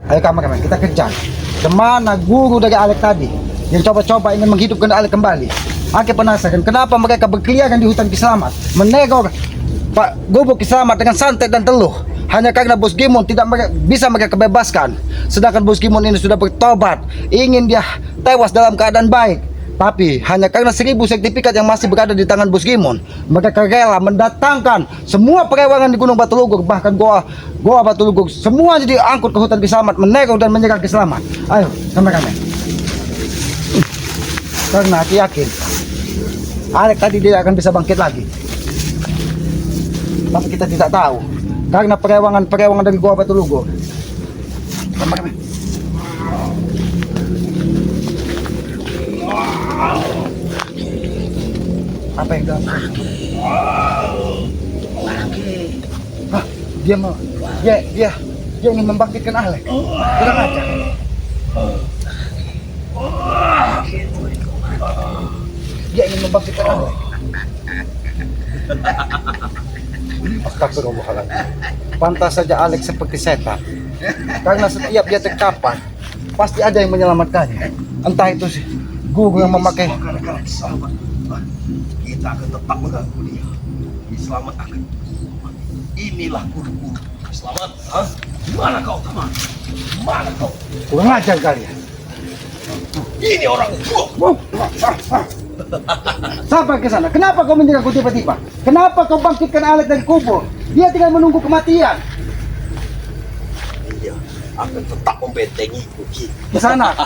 Ayo kameramen, kita kejar. Kemana guru dari Alek tadi yang coba-coba ingin menghidupkan Alek kembali? Aku penasaran kenapa mereka berkeliaran di hutan Kiselamat, meneror Pak Gubuk Kiselamat dengan santet dan teluh, hanya karena Bos Gimon tidak bisa mereka bebaskan. Sedangkan Bos Gimon ini sudah bertobat, ingin dia tewas dalam keadaan baik. Tapi hanya karena 1000 sertifikat yang masih berada di tangan Bos Gimon, mereka rela mendatangkan semua perewangan di Gunung Batu Lugur, bahkan goa Batu Lugur, semua jadi angkut ke hutan Kiselamat, meneror dan menyerang Kiselamat. Ayo, kameramen. Karena aku yakin Alek tadi tidak akan bisa bangkit lagi. Tapi kita tidak tahu karena perewangan dari goa Batu Lugur. Kameramen. Apa yang dilakukan? Hah, dia ingin membangkitkan Alek. Kurang aja. Dia ingin membangkitkan Alek. Astagfirullahaladzim. Pantas saja Alek seperti setan. Karena setiap dia terkapar, pasti ada yang menyelamatkannya. Entah itu sih guru yang memakai. Kita akan tetap mengganggu dia. Selamat akan. Inilah guru-guru. Selamat. Mana kau teman? Mana kau? Kurang ajar kalian. Ini orang tua. Sabar ke sana. Kenapa kau menyerangku tiba-tiba? Kenapa kau bangkitkan Alek dari kubur? Dia tinggal menunggu kematian. Dia akan tetap membentengiku. Ke sana.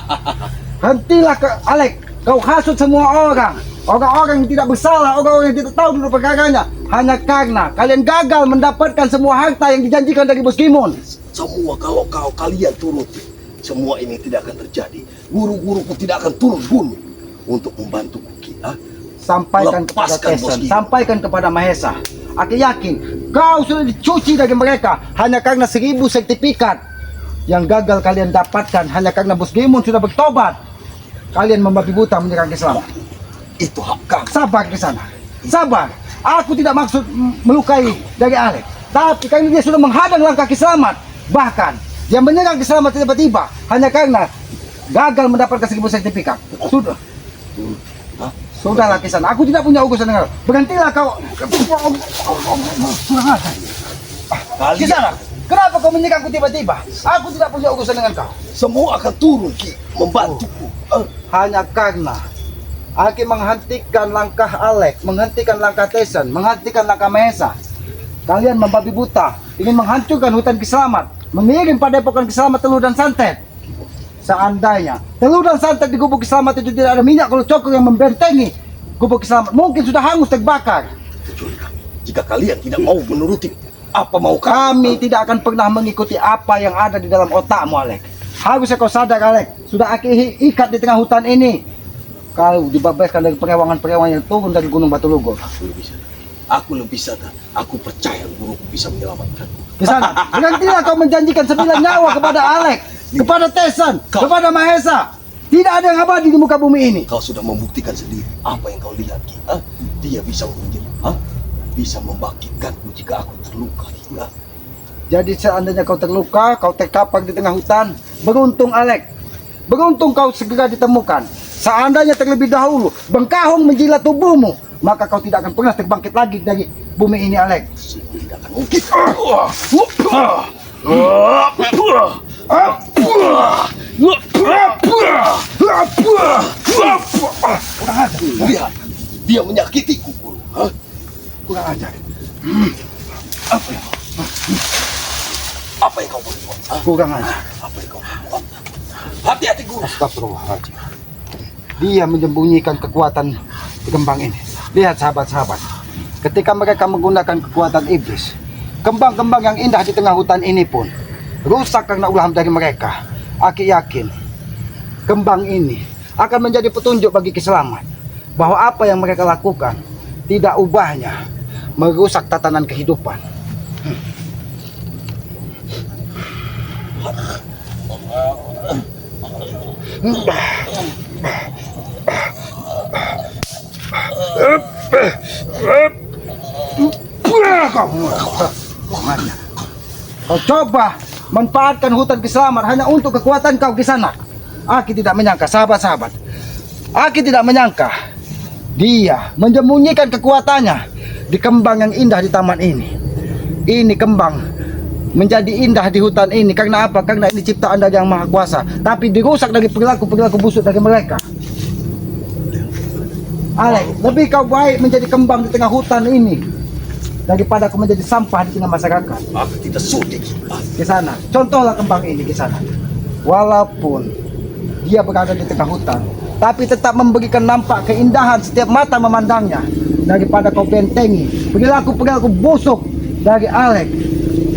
Hentilah ke Alek. Kau hasut semua orang. Orang-orang yang tidak bersalah, orang-orang yang tidak tahu dulu perkaranya, hanya karena kalian gagal mendapatkan semua harta yang dijanjikan dari Bos Gimon. Semua kalau kalian turuti, semua ini tidak akan terjadi. Guru-guruku tidak akan turun gunung untuk membantuku. Sampaikan kepada Tesan, sampaikan kepada Mahesa. Aku yakin kau sudah dicuci dari mereka hanya karena 1000 sertifikat yang gagal kalian dapatkan hanya karena Bos Gimon sudah bertobat. Kalian membabi buta menyerang Kiselamat. Itu hak kamu. Sabar ke sana. Sabar. Aku tidak maksud melukai dari Alek. Tapi karena dia sudah menghadang langkah Kiselamat. Bahkan dia menyerang Kiselamat tiba-tiba hanya karena gagal mendapatkan 1000 sertifikat. Sudah. Sudahlah ke sana. Aku tidak punya urusan dengan kau. Berhentilah kau. Kurang ajar. Ke sana. Kenapa kau menyerangku tiba-tiba? Aku tidak punya urusan dengan kau. Semua akan turun membantuku. Hanya karena Aki menghentikan langkah Alek, menghentikan langkah Tesan, menghentikan langkah Mahesa. Kalian membabi buta, ingin menghancurkan hutan Kiselamat, mengirim padepokan Kiselamat Teluh dan Santet. Seandainya Teluh dan Santet di Gubuk Kiselamat itu tidak ada minyak kulit cokro yang membentengi Gubuk Kiselamat, mungkin sudah hangus terbakar. Jika kalian tidak mau menuruti apa mau kami, tidak akan pernah mengikuti apa yang ada di dalam otakmu, Alek. Harusnya kau sadar, Alek. Sudah Aki ikat di tengah hutan ini. Kau dibebaskan dari perewangan-perewangan yang turun dari Gunung Batu Lugur. Aku lebih sadar. Aku percaya guruku bisa menyelamatkanku. Ke sana. Berhentilah kau menjanjikan 9 nyawa kepada Alek, kepada Tesan, kepada Mahesa. Tidak ada yang abadi di muka bumi ini. Kau sudah membuktikan sendiri apa yang kau lihat. Dia bisa menjadi, bisa membangkitkanku jika aku terluka. Jadi seandainya kau terluka, kau terkapar di tengah hutan, beruntung Alek. Beruntung kau segera ditemukan. Seandainya terlebih dahulu bengkahung menjilat tubuhmu, maka kau tidak akan pernah terbangkit lagi dari bumi ini, Alek. Tidak akan mungkin. Lihat, dia menyakitiku, guru. Kurang ajar. Apa yang kau berbuat? Kurang ajar. Apa yang kau berbuat? Hati-hati, guru. Astagfirullahaladzim. Dia menyembunyikan kekuatan kembang ini. Lihat sahabat-sahabat, ketika mereka menggunakan kekuatan iblis, kembang-kembang yang indah di tengah hutan ini pun rusak karena ulah dari mereka. Aki yakin kembang ini akan menjadi petunjuk bagi Kiselamat bahwa apa yang mereka lakukan tidak ubahnya merusak tatanan kehidupan. Kau coba manfaatkan hutan Kiselamat hanya untuk kekuatan kau Kisanak. Aki tidak menyangka, sahabat-sahabat. Aki tidak menyangka dia menyembunyikan kekuatannya di kembang yang indah di taman ini. Ini kembang menjadi indah di hutan ini karena apa? Karena ini ciptaan dari Yang Maha Kuasa, tapi dirusak dari perilaku-perilaku busuk dari mereka. Alex, lebih kau baik menjadi kembang di tengah hutan ini daripada kau menjadi sampah di tengah masyarakat. Aku tidak sudi. Ke sana, contohlah kembang ini ke sana. Walaupun dia berada di tengah hutan, tapi tetap memberikan nampak keindahan setiap mata memandangnya daripada kau bentengi perilaku-perilaku busuk dari Alex.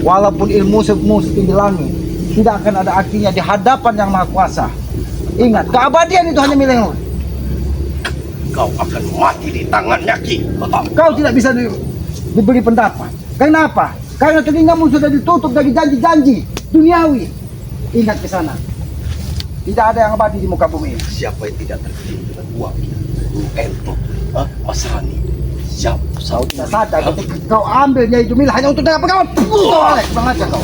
Walaupun ilmu setinggi langit, tidak akan ada artinya di hadapan Yang Maha Kuasa. Ingat, keabadian itu hanya milikmu. Kau akan mati di tangannya, Ki. Kau tidak bisa diberi pendapat. Kenapa? Karena telingamu sudah ditutup dari janji-janji duniawi. Ingat ke sana. Tidak ada yang abadi di muka bumi ini. Siapa yang tidak terpilih dengan uang? Entok, Mas Rani. Siapa? Kau tidak sadar ketika kau ambil Nyai Jumil hanya untuk dengan pegawai. Kau Alex, kurang ajar kau.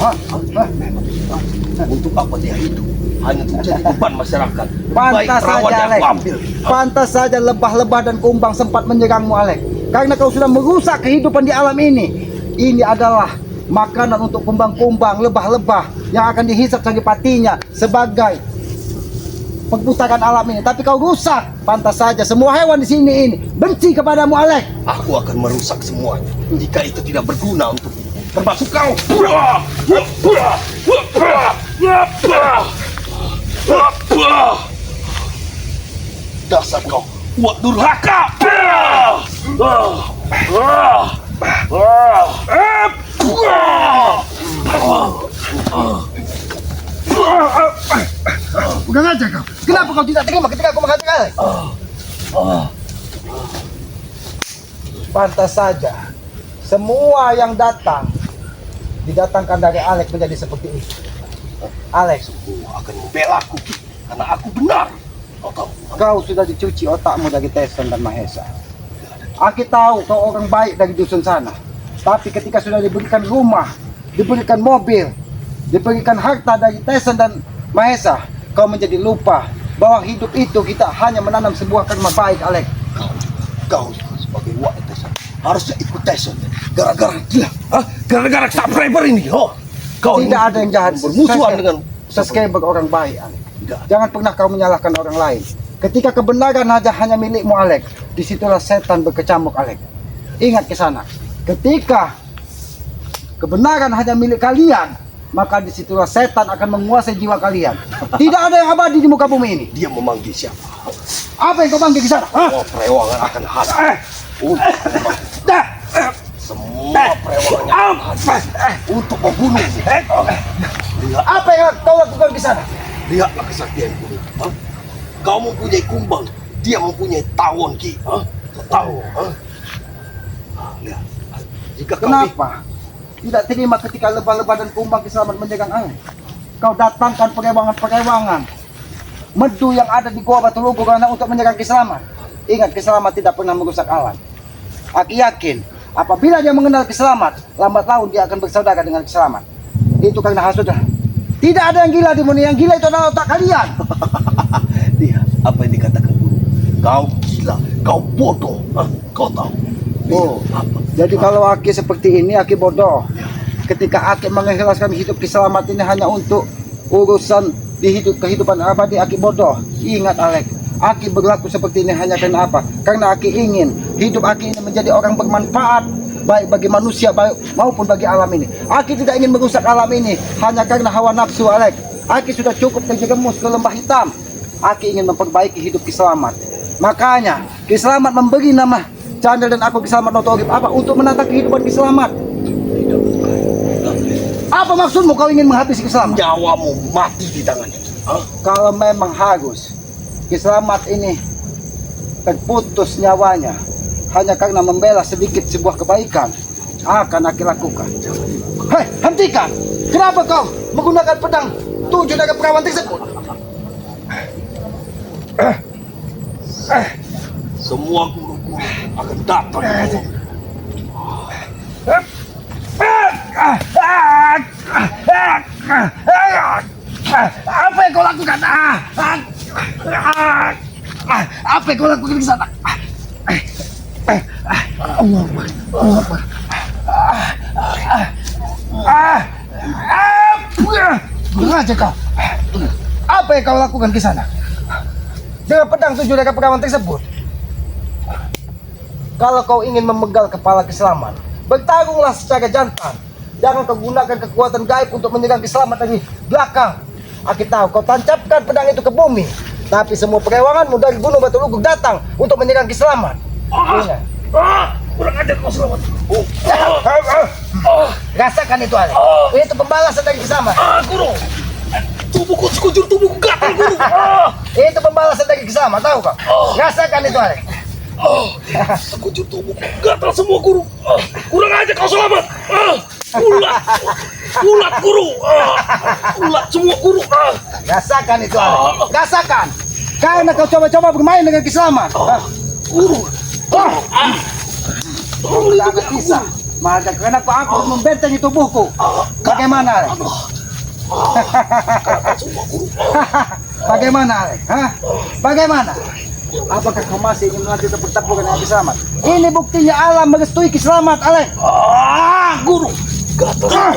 Untuk apa dia itu? Hanya untuk jadi beban masyarakat. Baik Pantas perawan saja, yang Alex. aku ambil. Pantas saja lebah-lebah dan kumbang sempat menyerangmu, Alex. Karena kau sudah merusak kehidupan di alam ini. Ini adalah makanan untuk kumbang-kumbang, lebah-lebah yang akan dihisap saripatinya sebagai perputaran alam ini. Tapi kau rusak. Pantas saja semua hewan di sini ini benci kepadamu, Alex. Aku akan merusak semuanya jika itu tidak berguna untuk termasuk kau. Dasar kau, buat durhaka. Bukan aja kau. Kenapa kau tidak terima ketika aku mengatakan Alex? Pantas saja semua yang datang didatangkan dari Alex menjadi seperti itu. Alex, Semua akan membela aku, Ki, karena aku benar. Kau tahu? kau sudah dicuci otakmu dari Teson dan Mahesa. Aku tahu kau orang baik dari dusun sana. Tapi ketika sudah diberikan rumah, diberikan mobil, diberikan harta dari Teson dan Mahesa, kau menjadi lupa bahwa hidup itu kita hanya menanam sebuah karma baik, Alex. Kau sebagai wadah Teson harusnya ikut Teson. Gara-gara gila, gara-gara subscriber ini, kau Tidak ada yang jahat bermusuhan dengan subscriber orang baik, Alex. Tidak. Jangan pernah kau menyalahkan orang lain. Ketika kebenaran hanya milikmu, Alex, disitulah setan berkecamuk, Alex. Ingat ke sana. Ketika kebenaran hanya milik kalian, maka disitulah setan akan menguasai jiwa kalian. Tidak ada yang abadi di muka bumi ini. Dia memanggil siapa? Apa yang kau panggil ke sana? Semua perewangan akan hadir semua perewangannya akan hadir untuk membunuh. Apa yang kau lakukan ke sana? Lihatlah kesaktianku. Kau mempunyai kumbang, dia mempunyai tawon, Ki. Kau tahu? Lihat. Jika kau Kenapa tidak terima ketika lebah-lebah dan kumbang Kiselamat menyerang Alex? Kau datangkan perewangan-perewangan medu yang ada di Gua Batu Lugu karena untuk menyerang Kiselamat. Ingat, Kiselamat tidak pernah merusak alam. Aku yakin apabila dia mengenal Kiselamat, lambat laun dia akan bersaudara dengan Kiselamat. Itu karena hasudnya. Tidak ada yang gila di dunia, yang gila itu adalah otak kalian. lihat apa yang dikatakan guru. Kau gila, kau bodoh. Kau tahu? Oh, Apa? jadi kalau Aki seperti ini, Aki bodoh. Ketika Aki mengikhlaskan hidup Kiselamat ini hanya untuk urusan di kehidupan abadi, Aki bodoh. Ingat, Alex, Aki berlaku seperti ini hanya karena apa? Karena Aki ingin hidup Aki ini menjadi orang bermanfaat, baik bagi manusia baik maupun bagi alam ini. Aki tidak ingin merusak alam ini hanya karena hawa nafsu, Alex. Aki sudah cukup terjerumus ke lembah hitam. Aki ingin memperbaiki hidup Kiselamat. Makanya Kiselamat memberi nama channel dan aku Kiselamat Notogib apa? Untuk menata kehidupan Kiselamat. Apa maksudmu kau ingin menghabisi Kiselamat? Nyawamu mati di tangannya. Kalau memang harus Kiselamat ini terputus nyawanya hanya karena membela sedikit sebuah kebaikan, akan Aki lakukan. Hei, hentikan! Kenapa kau menggunakan pedang 7 naga perawan tersebut? Semua guru-guru akan datang. Apa yang kau lakukan? Apa yang kau lakukan di sana? Allah Akbar. Allah Akbar. Beraja kau. Apa yang kau lakukan di sana? Dengan pedang 7 dekat pegawai tersebut. Kalau kau ingin memegal kepala Kislamat, bertarunglah secara jantan. Jangan kau gunakan kekuatan gaib untuk menyerang Kislamat dari belakang. Aku tahu kau tancapkan pedang itu ke bumi, tapi semua perewanganmu dari Gunung Batu Luguk datang untuk menyerang Kislamat. Ingat. Kurang ajar kau Selamat. Rasakan itu, Ale. Itu pembalasan dari Kislamat. Guru. Tubuhku sekujur tubuhku gatal guru. Itu pembalasan dari Kislamat, tahu kau? Rasakan itu, Ale. Sekujur tubuhku gatal semua guru. Kurang ajar kau Selamat. Ulat guru. Ulat semua guru. Rasakan itu, Ale. Rasakan. Karena kau coba-coba bermain dengan Kislamat. Guru. Sangat bisa. Maka kenapa aku membentengi tubuhku? Bagaimana, Ale? Bagaimana, Ale? Hah? Bagaimana? Apakah kau masih ingin melanjutkan pertempuran dengan Kislamat? Ini buktinya alam merestui Kislamat, Ale. Guru. Gatal.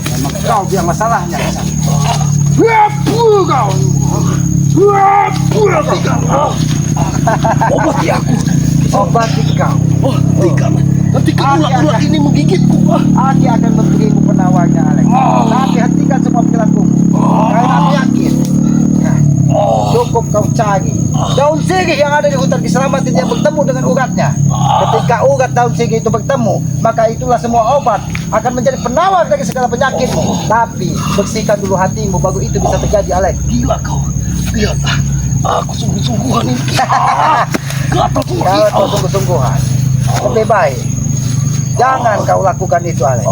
Memang kau yang masalahnya. Obati aku. Obati kau. Hentikan ulat-ulat ini menggigitku. Aku akan memberimu penawarnya, Ale. Tapi hentikan semua perilakumu. Karena aku yakin. Cukup kau cari daun sirih yang ada di hutan Kislamat yang bertemu dengan uratnya. Ketika urat daun sirih itu bertemu, maka itulah semua obat akan menjadi penawar dari segala penyakit. Tapi bersihkan dulu hatimu, baru itu bisa terjadi, Alek. Gila kau. Lihatlah. Aku sungguh-sungguhan ini. Gatal semua. Kalau kau sungguh-sungguhan, lebih baik jangan kau lakukan itu, Alek.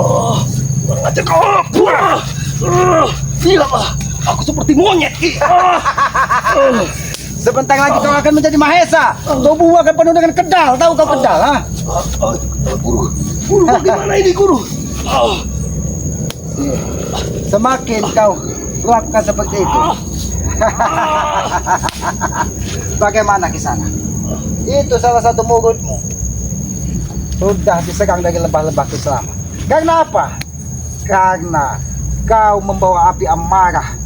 Aja kau. Lihatlah. Aku seperti monyet. Sebentar lagi kau akan menjadi Mahesa. Tubuhmu akan penuh dengan kedal. Tahu kau kedal, ha? Guru bagaimana ini guru? Semakin kau lakukan seperti itu, bagaimana Kisana? Itu salah satu muridmu sudah diserang dari lebah-lebah Kislamat. Karena apa? Karena kau membawa api amarah,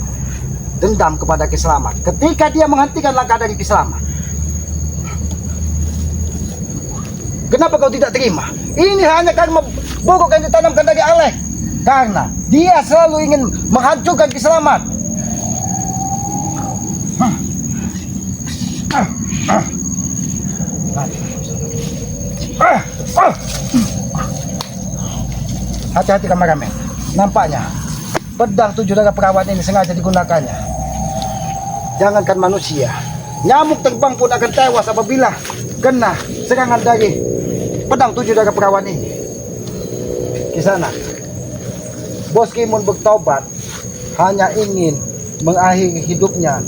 dendam kepada Kislamat. Ketika dia menghentikan langkah dari Kislamat, kenapa kau tidak terima? Ini hanya karena buruk yang ditanamkan dari Alek. Karena dia selalu ingin menghancurkan Kislamat. Hati-hati kameramen. Nampaknya pedang 7 darah perawat ini sengaja digunakannya. Jangankan manusia, nyamuk terbang pun akan tewas apabila kena serangan dari pedang 7 darah perawat ini. Di sana, Bos Kimun bertobat hanya ingin mengakhiri hidupnya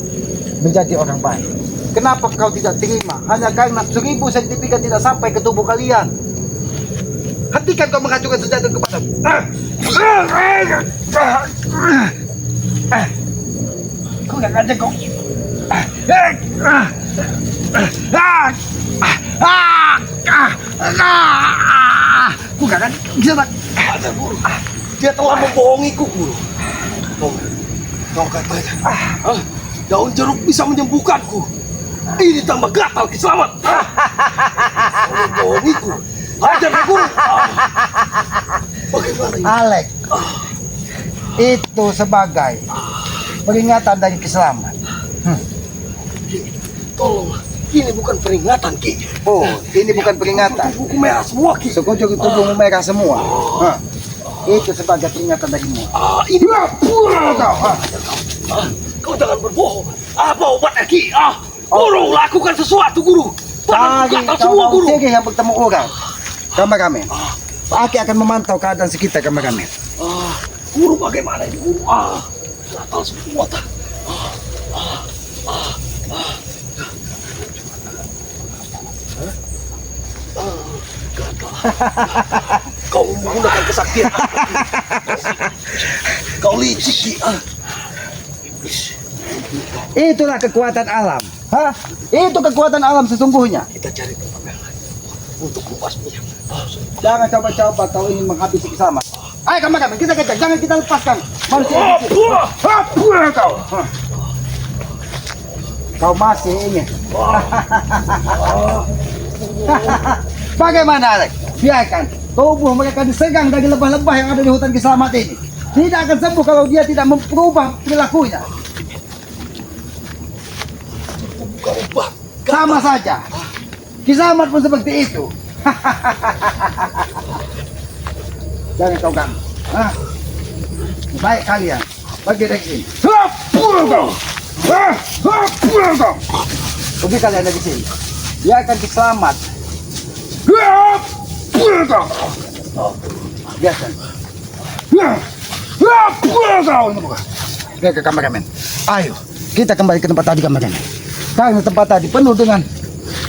menjadi orang baik. Kenapa kau tidak terima? Hanya karena 1000 sertifikat tidak sampai ke tubuh kalian. Hentikan kau menghancurkan senjata kepadamu. Kau yang aja kau. Bukan bisa tak? Ada guru. Dia telah membohongiku guru. Kau katakan daun jeruk bisa menyembuhkanku. Ini tambah gatal Kislamat. Membohongiku. Hajar guru. Bagaimana ini? Alek, itu sebagai peringatan dari Kislamat. Tolonglah. Ini bukan peringatan Ki. Oh, ini bukan peringatan. Buku merah semua Ki. Sekujur tubuhmu merah semua. Itu sebagai peringatan darimu. Ini Kau, kau jangan berbohong. Apa obatnya Ki? Guru, lakukan sesuatu guru. tadi Gatal kau semua daun guru. sirih yang bertemu orang. Kameramen, Aki akan memantau keadaan sekitar, kameramen. Guru bagaimana ini guru? Gatal semua tak. Gatal. Kau menggunakan kesaktian apa? Kau licik Ki. Itulah kekuatan alam. Hah? Itu kekuatan alam sesungguhnya. Kita cari tempat yang lain untuk membasminya. Jangan coba-coba kau ingin menghabisi Kisamat. Ayo kami, kita kejar, jangan kita lepaskan manusia ini. Kau. Kau masih ingin. Bagaimana, Alek? Biarkan tubuh mereka disegang dari lebah-lebah yang ada di hutan Kisamat ini. Tidak akan sembuh kalau dia tidak merubah perilakunya. Sama saja. Kisamat pun seperti itu. Jangan kau ganggu. Baik kalian. Bagi dari sini. Pergi kalian dari sini. Dia akan Kisamat. Biarkan. Dia ke kameramen. Ayo, kita kembali ke tempat tadi kameramen. Karena tempat tadi penuh dengan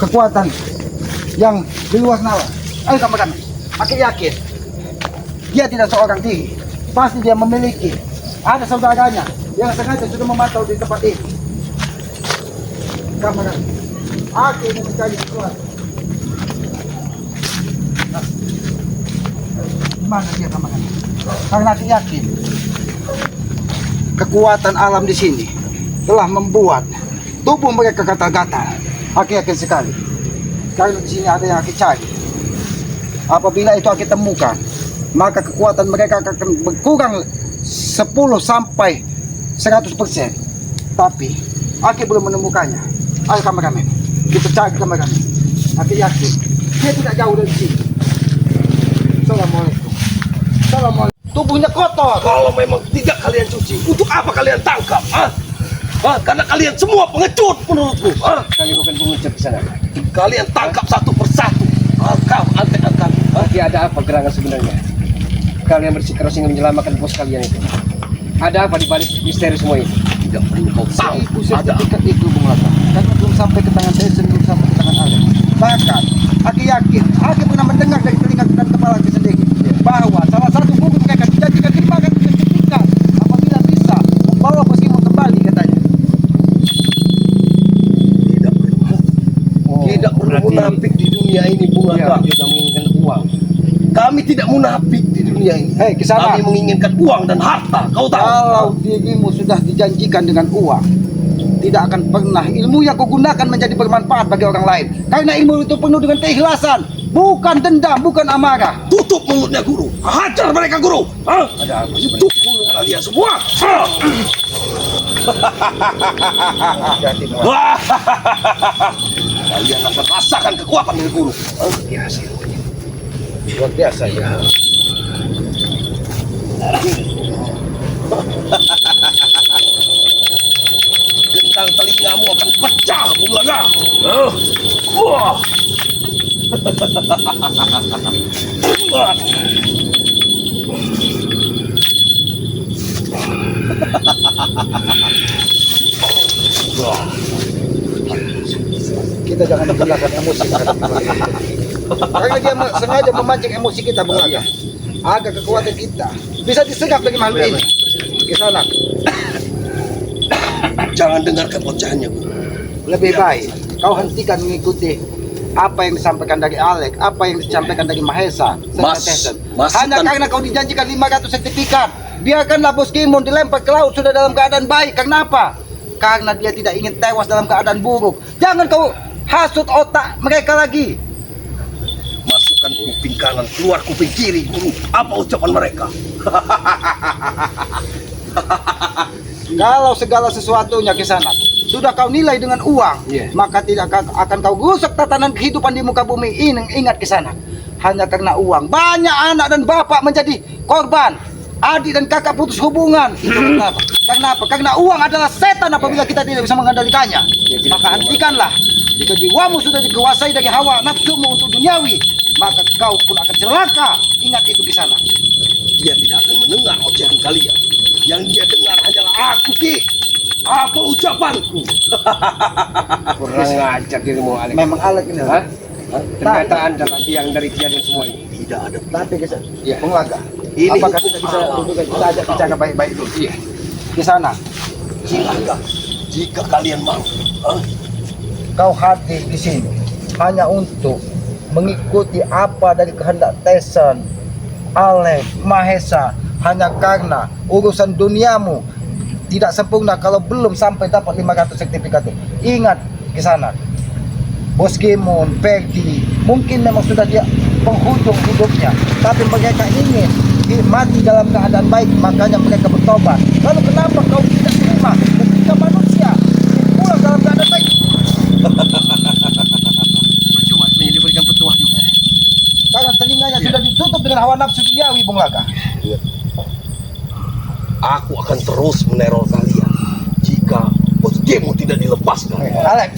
kekuatan yang di luar nalar. Ayo kameramen. Aku yakin dia tidak seorang diri. Pasti dia memiliki ada saudaranya yang sengaja sudah memantau di tempat ini. Kameramen. Aku ingin mencari sesuatu. Mana dia kameramen? Karena aku yakin kekuatan alam di sini telah membuat tubuh mereka gatal-gatal. Aku yakin sekali. Karena di sini ada yang aku cari. Apabila itu aku temukan, maka kekuatan mereka akan berkurang 10 sampai 100%. Tapi aku belum menemukannya. Ayo kameramen, kita cari kameramen. Aku yakin dia tidak jauh dari sini. Assalamualaikum. Assalamualaikum. Tubuhnya kotor. Kalau memang tidak kalian cuci, untuk apa kalian tangkap? Karena kalian semua pengecut menurutku. Kami bukan pengecut di sana. Kalian tangkap satu persatu. Kau angkat. Tapi ada apa gerangan sebenarnya? Kalian bersikeras ingin menyelamatkan bos kalian itu. Ada apa di balik misteri semua ini? Tidak perlu kau tahu. Ibu sertifikat itu Bung Lata. Karena belum sampai ke tangan saya, belum sampai ke tangan Alek. Bahkan, aku yakin, aku pernah mendengar dari telinga dan kepala aku sendiri bahwa salah satu buku mereka dijanjikan dimakan dengan ketika apabila bisa membawa bos Imam kembali katanya. Tidak perlu berarti- munafik di dunia ini, Bung Ya, Lata. juga menginginkan uang. Kami tidak munafik di dunia ini. Hei, Kisamat. Kami menginginkan uang dan harta. Kau tahu? Kalau dirimu sudah dijanjikan dengan uang, tidak akan pernah ilmu yang kau gunakan menjadi bermanfaat bagi orang lain. Karena ilmu itu penuh dengan keikhlasan, bukan dendam, bukan amarah. Tutup mulutnya guru. Hajar mereka guru. Ada apa? Tutup mulut kalian semua. Kalian akan rasakan kekuatan dari guru. Biasa. Luar biasa ya. Gentang telingamu akan pecah, Bung Laga. Wah. Kita jangan menggunakan emosi karena dia sengaja memancing emosi kita Bung Aga. Agar kekuatan kita bisa diserap dari makhluk ini. Ke sana. Jangan dengarkan ocehannya, guru. Lebih baik kau hentikan mengikuti apa yang disampaikan dari Alek, apa yang disampaikan dari Mahesa, Mas, Tesen. masukkan- Hanya karena kau dijanjikan 500 sertifikat. Biarkanlah Bos Kimon dilempar ke laut sudah dalam keadaan baik. Kenapa? Karena dia tidak ingin tewas dalam keadaan buruk. Jangan kau hasut otak mereka lagi. Masukkan kuping kanan, keluar kuping kiri, guru. Apa ucapan mereka? Kalau segala sesuatunya ke sana sudah kau nilai dengan uang, Iya. maka tidak akan kau rusak tatanan kehidupan di muka bumi ini. Ingat ke sana. Hanya karena uang, banyak anak dan bapak menjadi korban. Adik dan kakak putus hubungan. Itu kenapa? Karena apa? Karena uang adalah setan apabila kita tidak bisa mengendalikannya. Maka hentikanlah. Jika jiwamu sudah dikuasai dari hawa nafsumu untuk duniawi, maka kau pun akan celaka. Ingat itu di sana. Dia tidak akan mendengar ocehan kalian. Yang dia dengar hanyalah aku, Ki. Apa ucapanku? Kurang ngajar dirimu, Alek. Memang Alek ini. Hah? Ternyata Anda lagi yang dari kejadian semua ini? Tidak ada. Tapi Iya. Bung Laga, Ini apakah kita bisa duduk kita ajak bicara baik-baik dulu Iya. di sana? Silakan. Jika kalian mau. Kau hadir di sini hanya untuk mengikuti apa dari kehendak Tesan, Alek, Mahesa, hanya karena urusan duniamu tidak sempurna kalau belum sampai dapat 500 sertifikat itu. Ingat di sana, Bos Gimun, Perdi, mungkin memang sudah dia penghujung hidupnya, tapi mereka ingin mati dalam keadaan baik, makanya mereka bertobat. Lalu kenapa kau tidak terima ketika manusia pulang dalam keadaan baik? Percuma sebenarnya diberikan petuah juga. Karena telinganya sudah ditutup dengan hawa nafsu duniawi, Bung Laga. Aku akan terus meneror kalian jika bos game tidak dilepaskan. Alek,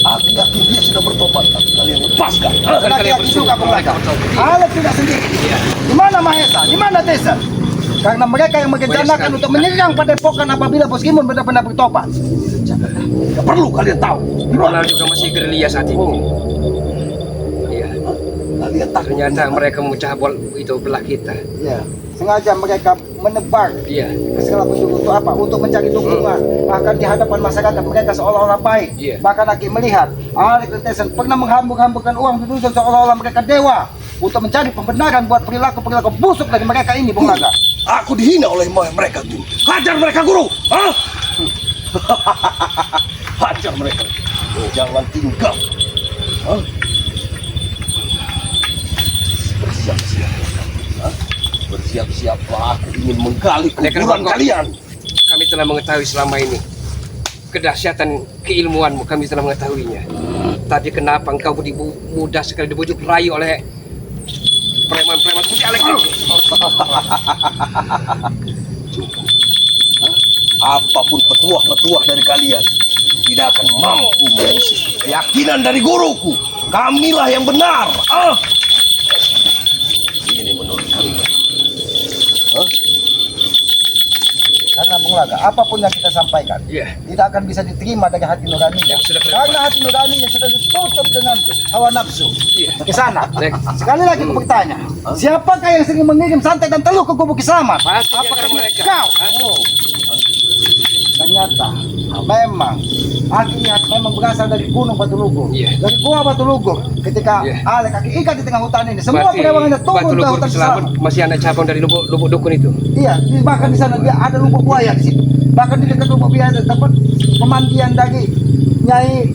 Aku yakin dia sudah bertobat, tapi kalian lepaskan. laki-laki juga Bung Laga. Alek tidak sendiri. Di mana Mahesa? Di mana Tesan? Karena mereka yang merencanakan untuk menyerang padepokan apabila Bos Gimun benar-benar bertobat. Tidak perlu kalian tahu. Ronald juga masih gerilya saat ini. Iya. Kalian tak Ternyata mereka memecah bola itu belah kita. Ya, sengaja mereka menebar Iya. ke segala penjuru untuk apa? Untuk mencari dukungan. Bahkan di hadapan masyarakat mereka seolah-olah baik. Iya. Bahkan Aki melihat Alek dan Tesan pernah menghambur-hamburkan uang di dusun seolah-olah mereka dewa untuk mencari pembenaran buat perilaku-perilaku busuk dari mereka ini, Bung Laga. Aku dihina oleh mereka guru. Hajar mereka guru. Hah? Hajar mereka. Jangan tinggal. Hah? Bersiap-siap. Hah? Bersiap-siaplah. Aku ingin menggali Pendekar kuburan Bangkok. kalian. Kami telah mengetahui selama ini kedahsyatan keilmuanmu, kami telah mengetahuinya. Tapi kenapa engkau mudah sekali dibujuk rayu oleh preman-preman putih Alek ini? Apapun petuah-petuah dari kalian tidak akan mampu mengusik keyakinan dari guruku. Kamilah yang benar. Ini menurut kalian. Karena Bung Laga, apapun yang kita sampaikan Iya. tidak akan bisa diterima dari hati nuraninya. Yang sudah Karena hati nuraninya sudah ditutup dengan hawa nafsu. Iya. Ke sana. Baik. Sekali lagi aku bertanya, siapakah yang sering mengirim santai dan teluh ke kubu Kiselamat? Pasti di Apakah antara mereka. kau? Hah? Oh. Ternyata memang Aki lihat memang berasal dari Gunung Batu Lugur. Iya. Dari Gua Batu Lugur. Ketika Iya. Alek Aki ikat di tengah hutan ini, semua Berarti pedawangannya turun Batu ke Lugur hutan Selamat Kiselamat. masih anak cabang dari lubuk dukun itu. Iya, bahkan di sana dia ada lubuk buaya di situ. Bahkan di dekat lubuk buaya ada tempat pemandian dari Nyai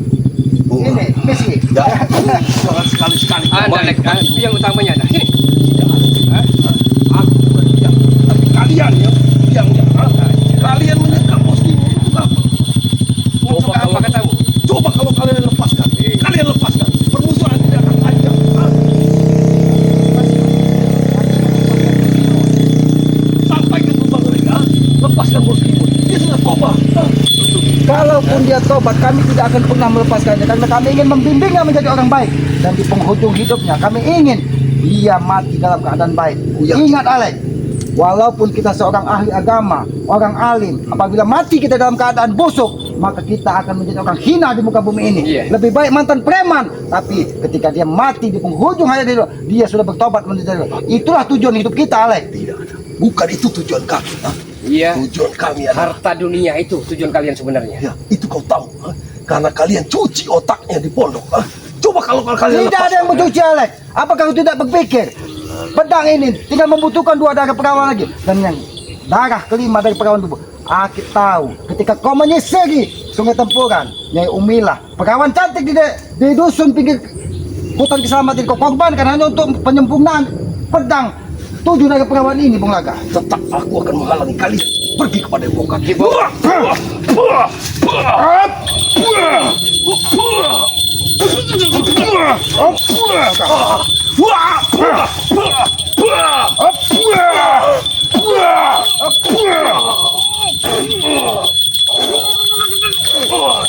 ini, Messi. Jangan sekali-sekali. Ada Alek, itu yang utamanya ada. Sini. Aku berdiam. Tapi kalian yang kalian menyekap bos ini untuk apa? Untuk apa katamu? Coba kalau kalian lepaskan, kalian lepaskan. Permusuhan tidak akan panjang. Sampaikan kepada mereka, lepaskan bos ini. Dia sudah tobat. Kalaupun dia tobat, kami tidak akan pernah melepaskannya karena kami ingin membimbingnya menjadi orang baik. Dan di penghujung hidupnya, kami ingin dia mati dalam keadaan baik. Ingat Alek, walaupun kita seorang ahli agama, orang alim, apabila mati kita dalam keadaan busuk, maka kita akan menjadi orang hina di muka bumi ini. Iya. Lebih baik mantan preman, tapi ketika dia mati di penghujung hayat dia sudah bertobat menjadi. Itulah tujuan hidup kita, Alek. Tidak ada. Bukan itu tujuan kami. Iya. Tujuan kami adalah Harta dunia itu tujuan kalian sebenarnya. ya, itu kau tahu. Karena kalian cuci otaknya di pondok. Coba kalau kalian Tidak ada yang mencuci, Alek. Apakah kau tidak berpikir pedang ini tinggal membutuhkan 2 darah perawan lagi, dan yang darah kelima dari perawan tubuh. Aku tahu ketika kau menyisiri Sungai Tempuran, Nyai Umilah, perawan cantik di dusun pinggir hutan keselamatan kau korbankan hanya untuk penyempurnaan pedang 7 darah perawan ini, Bung Laga. tetap aku akan menghalangi kalian pergi kepada Bokat.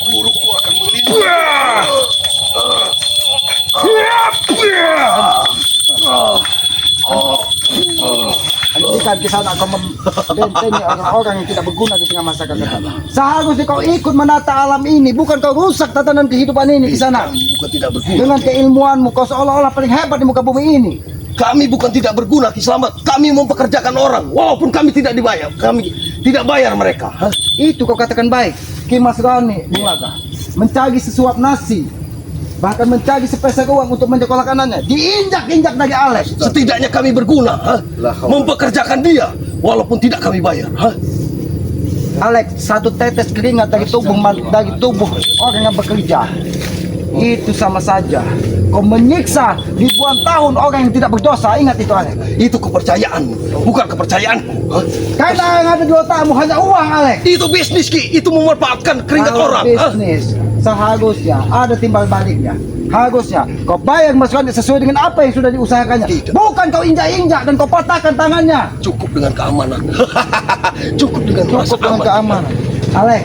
Guruku akan melindungi. Jika bahkan di sana kau membentengi orang-orang yang tidak berguna di tengah masyarakat kita. Seharusnya kau ikut menata alam ini, bukan kau rusak tatanan kehidupan ini di sana. Kami bukan tidak berguna. Dengan keilmuanmu kau seolah-olah paling hebat di muka bumi ini. Kami bukan tidak berguna, Ki Slamet. Kami mempekerjakan orang, walaupun kami tidak dibayar. Kami tidak bayar mereka. Hah? Itu kau katakan baik. Ki Mas Rani, Bung Laga, mencari sesuap nasi, bahkan mencari sepeser uang untuk menyekolahkannya, diinjak-injak dari Alex. Setidaknya kami berguna, hah? Mempekerjakan dia, walaupun tidak kami bayar. Hah? Alex, satu tetes keringat dari tubuh orang yang bekerja, itu sama saja kau menyiksa ribuan tahun orang yang tidak berdosa. Ingat itu, Alex. Itu kepercayaanmu, bukan kepercayaanku. Hah? Karena yang ada di otakmu hanya uang, Alex. Itu bisnis, Ki. Itu memanfaatkan keringat Kalau orang. Hah? bisnis seharusnya ada timbal baliknya. Harusnya kau bayar Mas Rani sesuai dengan apa yang sudah diusahakannya. Tidak. Bukan kau injak-injak dan kau patahkan tangannya. Cukup dengan keamanan. Cukup dengan rasa Cukup dengan aman. keamanan. Alex,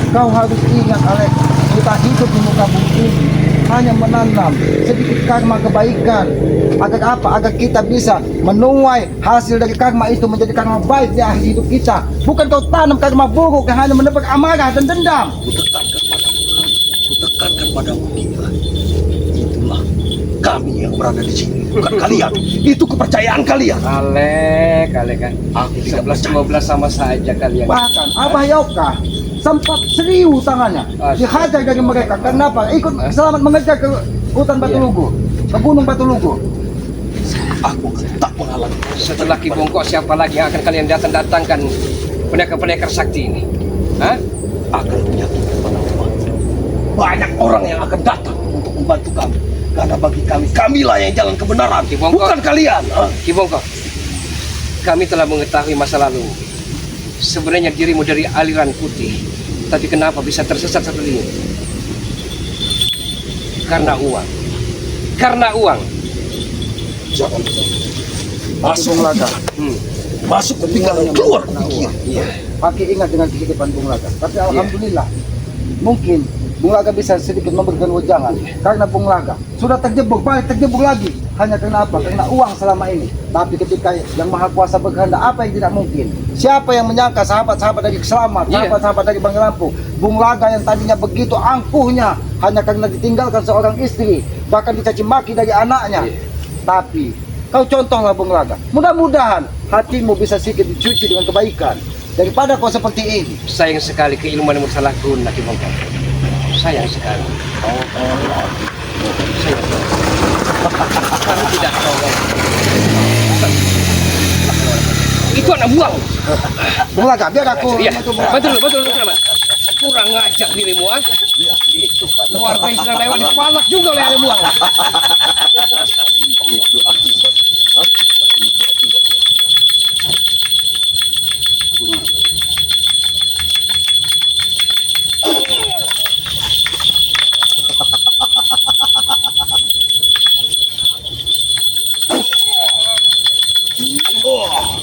kau harus ingat, Alex, kita hidup di muka bumi ini hanya menanam sedikit karma kebaikan. Agar apa? Agar kita bisa menuai hasil dari karma itu menjadi karma baik di akhir hidup kita. Bukan kau tanam karma buruk yang hanya menebak amarah dan dendam. Kutekankan padamu, Ki. Itulah kami yang berada di sini, bukan kalian. Itu kepercayaan kalian. Alek kan. Aku tidak 11-12 sama saja kalian. Bahkan Abah Yoka sempat serius tangannya dihajar dari mereka. Kenapa? Ikut selamat mengejar ke hutan Batu Lugu, ke gunung Batu Lugu. Aku tak menghalangi. Setelah Ki Bongkok, siapa lagi yang akan kalian datangkan pendekar-pendekar sakti ini? Hah? Akan menyatukan para umat. Banyak orang yang akan datang untuk membantu kami. Karena bagi kami, kamilah yang jalan kebenaran, Ki Bongkok. bukan kalian. Hah? Ki Bongkok, kami telah mengetahui masa lalu. Sebenarnya dirimu dari aliran putih, tapi kenapa bisa tersesat seperti ini? Karena uang. Karena uang. Jangan masuk Bung Laga. masuk ke pikiran, keluar ke pikiran. Iya. Pakai ingat dengan kehidupan Bung Laga. Tapi alhamdulillah, mungkin Bung Laga bisa sedikit memberikan wejangan. Karena Bung Laga sudah terjebak, balik terjebak lagi. Hanya karena apa? Karena uang selama ini. Tapi ketika yang Maha Kuasa berkehendak, apa yang tidak mungkin? Siapa yang menyangka sahabat-sahabat dari Selamat, Iya. sahabat-sahabat dari Bang Lampung, Bung Laga yang tadinya begitu angkuhnya hanya karena ditinggalkan seorang istri, bahkan dicaci maki dari anaknya. Iya. Tapi kau contohlah Bung Laga. Mudah-mudahan hatimu bisa sedikit dicuci dengan kebaikan daripada kau seperti ini. Sayang sekali keilmuanmu salah guna, Ki Bongkok. Sayang sekali. Sayang sekali. Kami tidak tolong. Itu anak buah. Bung Laga, biar aku Iya, membantu Bung Laga. betul. Kurang ngajar dirimu, ah. Itu kan. Keluarga yang sedang lewat dipalak juga oleh ilmu. Itu akibat. Hah? Itu akibat.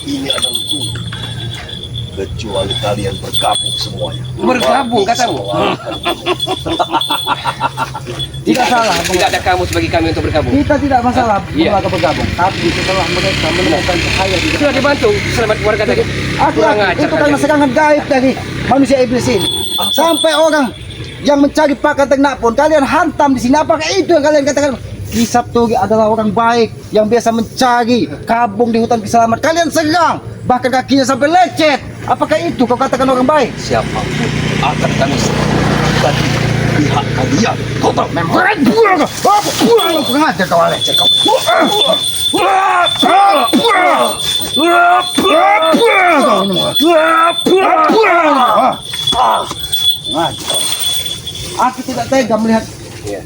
Ini adalah guru. Kecuali kalian bergabung semuanya. Bergabung, katamu? Tidak salah, Bung Tidak Laga. ada kamu sebagai kami untuk bergabung. Kita tidak masalah Bung Iya. Laga bergabung. Tapi setelah mereka menemukan cahaya di Sudah dibantu selamat warga tadi. Kurang Aku ajar itu karena kalian. serangan gaib dari manusia iblis ini. Sampai orang yang mencari pakan ternak pun kalian hantam di sini. Apakah itu yang kalian katakan? Ki Sabturi adalah orang baik yang biasa mencari kabung di hutan Kiselamat. Kalian serang, bahkan kakinya sampai lecet. Apakah itu kau katakan orang baik? Siapapun akan kami dan pihak kalian. Kau tahu? Kurang ajar kau Alex. Aku tidak tega melihat Iya.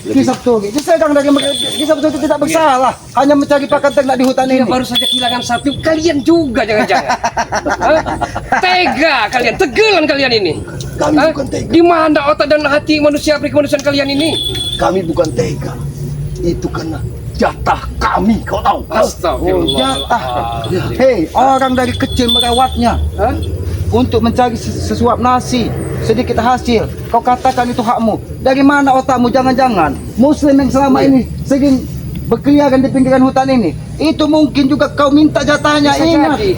Ki Sabturi. Diserang dari Ki Sabturi itu tidak bersalah, hanya mencari pakan ternak di hutan Dia ini. baru saja kehilangan satu, kalian juga jangan-jangan. Hah? Tega kalian, tegelan kalian ini. Kami Hah? bukan tega. Di mana otak dan hati manusia kemanusiaan kalian ini? Kami bukan tega. Itu karena jatah kami, kau tahu? Astagfirullah. Jatah. Hei, orang dari kecil merawatnya Hah? untuk mencari sesuap nasi, sedikit hasil. Kau katakan itu hakmu. Dari mana otakmu? Jangan-jangan Muslim yang selama ini sering berkeliaran di pinggiran hutan ini, itu mungkin juga kau minta jatahnya. Bisa Ingat. jadi,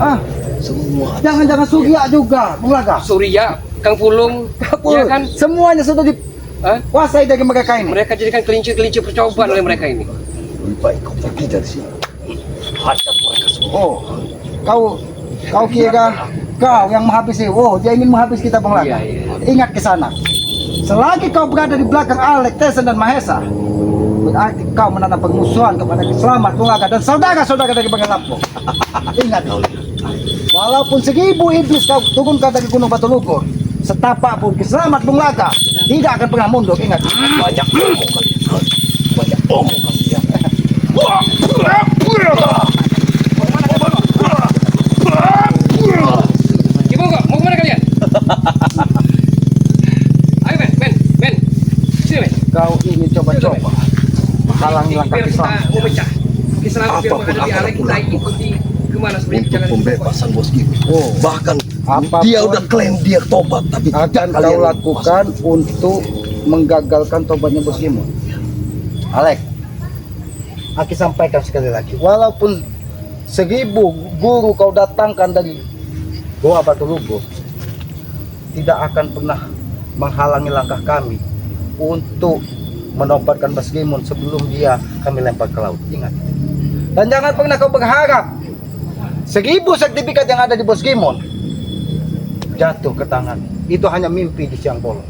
Ah, Semua jangan Surya juga, Bung Laga. Surya, Kang Pulung, ya kan? Semuanya sudah dikuasai dari mereka ini. Mereka jadikan kelinci-kelinci percobaan oleh mereka ini. lebih baik kau pergi dari sini. Hadap mereka semua. Oh, kau kira kau yang menghabisi? Oh, dia ingin menghabis kita, Bung Laga. Iya. Ingat ke sana. Selagi kau berada di belakang Alek, Tesen dan Mahesa, berarti kau menanam permusuhan kepada Kiselamat, Bung Laga, dan saudara-saudara dari Bangka Lampung. Ingat, walaupun 1000 iblis kau turunkan dari Gunung Batu Lugur, setapak pun Kiselamat, Bung Laga tidak akan pernah mundur. Ingat. Banyak omong kalian. Banyak omong kalian. Ibu kok, mau kemana kalian? Ayo Ben. Sini Ben. Kau ini coba-coba halangi langkah Biar kita Kiselamat. memecah. Kiselamat biar Apapun menghadapi akan Alek, aku kita lakukan ikuti kemana sebenarnya untuk perjalanan kita. pembebasan bos Gimu. Oh. Bahkan Apapun dia udah klaim dia tobat, tapi Akan tidak kau kalian lakukan untuk menggagalkan tobatnya Bos Gimun. Alek, Aki sampaikan sekali lagi, walaupun 1000 guru kau datangkan dari Goa Batu Lugur, tidak akan pernah menghalangi langkah kami untuk menobatkan Bos Gimun sebelum dia kami lempar ke laut. Ingat. Dan jangan pernah kau berharap 1000 sertifikat yang ada di Bos Gimun jatuh ke tangan. Itu hanya mimpi di siang bolong.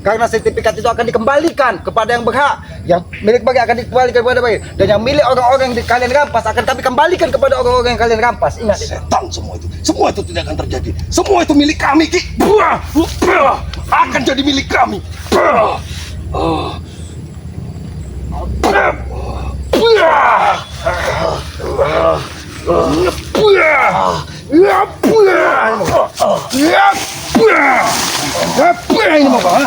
Karena sertifikat itu akan dikembalikan kepada yang berhak. Yang milik bagi akan dikembalikan kepada bagi. Dan yang milik orang-orang yang kalian rampas akan kami kembalikan kepada orang-orang yang kalian rampas. Ingat itu. setan semua itu. Semua itu tidak akan terjadi. Semua itu milik kami, Ki. Akan jadi milik kami. Ini mau kau, ha?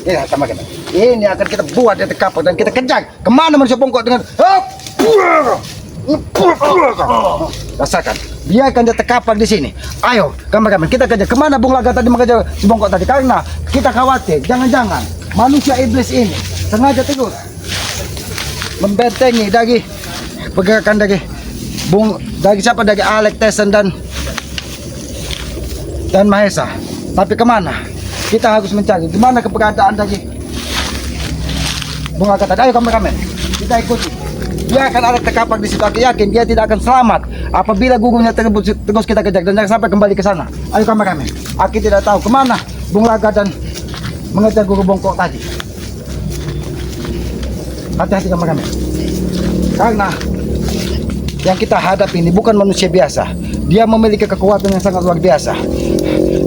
Ini tambah kita. Ini akan kita buat dia terkapar dan kita kejar. Kemana manusia bongkok dengan rasakan. Biarkan dia terkapar di sini. Ayo, kameramen, kita kejar. Kemana Bung Laga tadi mengejar si bongkok tadi? Karena kita khawatir, jangan-jangan manusia iblis ini sengaja terus membentengi dari pergerakan dari siapa, dari Alek, Tesen dan Mahesa. Tapi kemana? Kita harus mencari di mana keberadaan dari Bung Laga tadi. Ayo kameramen, kita ikuti. Dia akan Alek terkapar di situ. Aku yakin dia tidak akan selamat apabila gurunya terus kita kejar, dan jangan sampai kembali ke sana. Ayo kameramen, aku tidak tahu kemana Bung Laga dan mengejar guru bongkok tadi. Hati-hati kameramen, karena yang kita hadapi ini bukan manusia biasa. Dia memiliki kekuatan yang sangat luar biasa.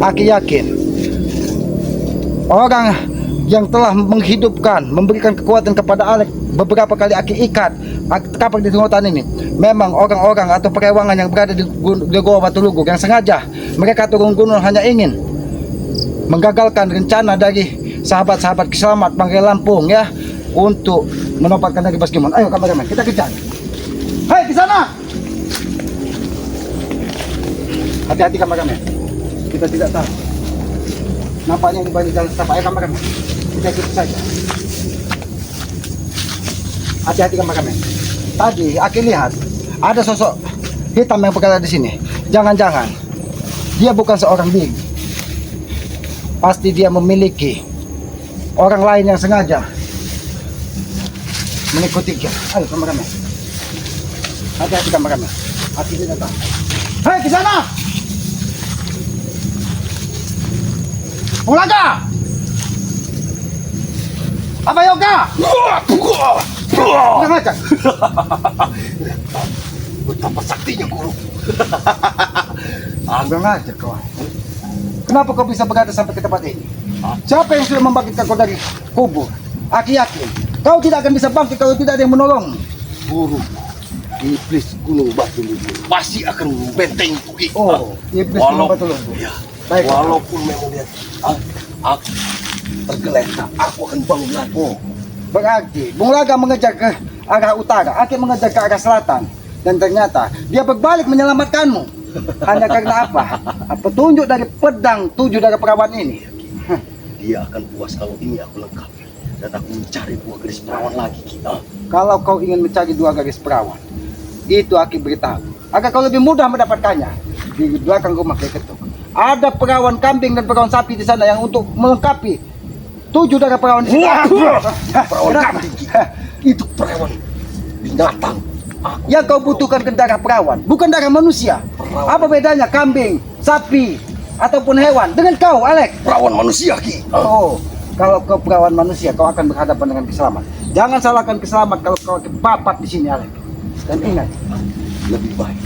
Aku yakin orang yang telah menghidupkan, memberikan kekuatan kepada Alek beberapa kali Aki ikat, kapal di hutan ini, memang orang-orang atau perewangan yang berada di Goa Batu Lugur yang sengaja mereka turun gunung hanya ingin menggagalkan rencana dari sahabat-sahabat Kiselamat Bangka Lampung ya, untuk menobatkan dari Bos Gimun. Ayo kameramen, kita kejar. Hei, di sana. Hati-hati kameramen. Kita tidak tahu. Nampaknya di balik jalan setapak. Ayo kameramen, kita ikuti saja. Hati-hati kameramen. Tadi Aki lihat ada sosok hitam yang berada di sini. Jangan-jangan dia bukan seorang diri. Pasti dia memiliki orang lain yang sengaja mengikuti dia. Ayo kameramen. Hati-hati kameramen. Aki tidak tahu. Hei, ke sana. Bung Laga. Apa Yoga? Kurang ajar. Betapa saktinya guru. Kurang ajar kau. Kenapa kau bisa berada sampai ke tempat ini? Siapa yang sudah membangkitkan kau dari kubur? Aki yakin kau tidak akan bisa bangkit kalau tidak ada yang menolong. Guru, iblis Gunung Batu Lugur pasti akan membentengi Ki. Oh, iblis Gunung Batu Lugur. Ya, Baik. walaupun memang lihat aku tergeletak, aku akan bangun lagi. Oh, berarti Bung Laga mengejar ke arah utara, Aki mengejar ke arah selatan, dan ternyata dia berbalik menyelamatkanmu. Hanya karena apa? Petunjuk dari pedang 7 dari perawan ini. Dia akan puas kalau ini aku lengkapi. dan aku mencari dua gadis perawan lagi, Ki. Kalau kau ingin mencari dua gadis perawan, itu Aki beritahu. Agar kau lebih mudah mendapatkannya. Di belakang rumah Kiai Ketuk ada perawan kambing dan perawan sapi di sana yang untuk melengkapi 7 darah perawan di sana. Perawan kambing, Ki. Itu perawan binatang. Yang kau butuhkan ke darah perawan, bukan darah manusia. Apa bedanya kambing, sapi, ataupun hewan dengan kau, Alek? Perawan manusia, Ki. Oh, kalau kau perawan manusia, kau akan berhadapan dengan Kiselamat. Jangan salahkan Kiselamat kalau kau kepapat di sini, Alek. Dan ingat, Lebih baik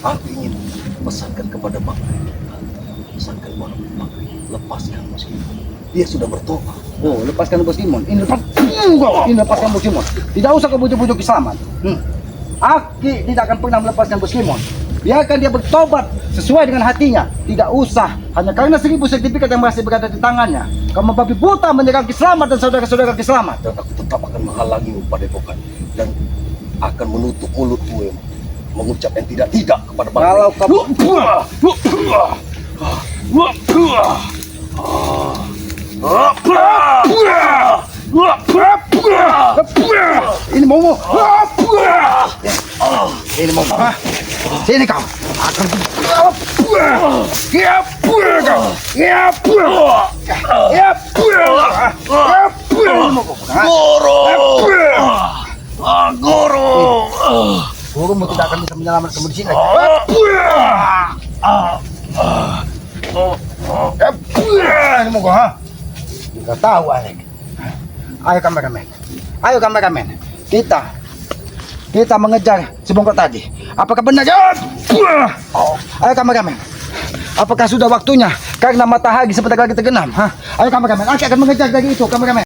aku ingin pesankan kepada Bang pesankan Bang lepaskan Bos Imon. Dia sudah bertobat. oh, lepaskan Bos Imon. Ini lepaskan Bos Imon. Tidak usah kau bujuk-bujuk Kiselamat. Aki tidak akan pernah melepaskan Bos Imon. Biarkan dia bertobat sesuai dengan hatinya. Tidak usah hanya karena 1000 sertifikat yang masih berada di tangannya, kau membabi buta menyerang Kiselamat dan saudara-saudara Kiselamat. Dan aku tetap akan menghalangimu Padepokan dan akan menutup mulutmu yang mengucap yang tidak kepada Bang. Kalau kamu ini mau ini mau sini kau akan gurumu tidak akan bisa menyelamatkan di sini. Ini mau kau, Tidak tahu, Alek. Ayo kameramen. Kita mengejar si bongkok tadi. Apakah benar? Ayo kameramen. Apakah sudah waktunya? Karena matahari sebentar lagi tergenam. Ayo kameramen. Aku akan mengejar dari itu, kameramen.